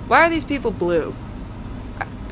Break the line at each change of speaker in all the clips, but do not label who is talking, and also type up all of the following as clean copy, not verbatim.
Why are these people blue?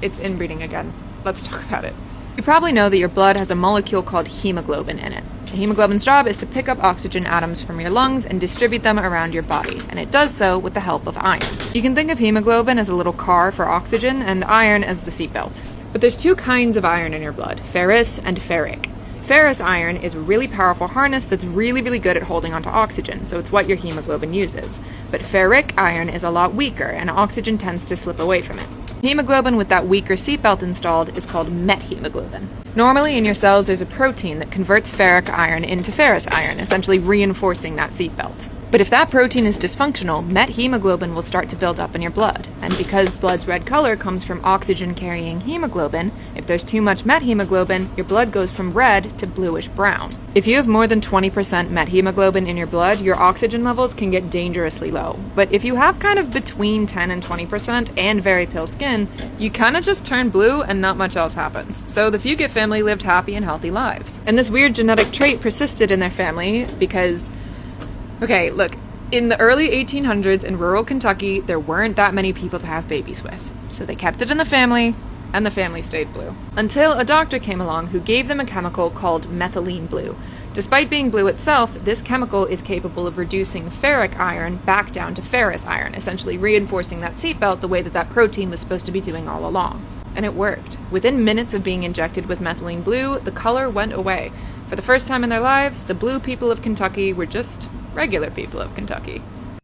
It's inbreeding again. Let's talk about it. You probably know that your blood has a molecule called hemoglobin in it. The hemoglobin's job is to pick up oxygen atoms from your lungs and distribute them around your body, and it does so with the help of iron. You can think of hemoglobin as a little car for oxygen and iron as the seatbelt. But there's two kinds of iron in your blood, ferrous and ferric. Ferrous iron is a really powerful harness that's really good at holding onto oxygen, so it's what your hemoglobin uses. But ferric iron is a lot weaker, and oxygen tends to slip away from it. Hemoglobin with that weaker seatbelt installed is called methemoglobin. Normally in your cells there's a protein that converts ferric iron into ferrous iron, essentially reinforcing that seatbelt. But if that protein is dysfunctional, methemoglobin will start to build up in your blood. And because blood's red color comes from oxygen-carrying hemoglobin, if there's too much methemoglobin, your blood goes from red to bluish-brown. If you have more than 20% methemoglobin in your blood, your oxygen levels can get dangerously low. But if you have kind of between 10 and 20% and very pale skin, you kind of just turn blue and not much else happens. So the Fugit family lived happy and healthy lives. And this weird genetic trait persisted in their family because... Okay, look, in the early 1800s in rural Kentucky, there weren't that many people to have babies with. So they kept it in the family, and the family stayed blue. Until a doctor came along who gave them a chemical called methylene blue. Despite being blue itself, this chemical is capable of reducing ferric iron back down to ferrous iron, essentially reinforcing that seatbelt the way that that protein was supposed to be doing all along. And it worked. Within minutes of being injected with methylene blue, the color went away. For the first time in their lives, the blue people of Kentucky were just regular people of Kentucky.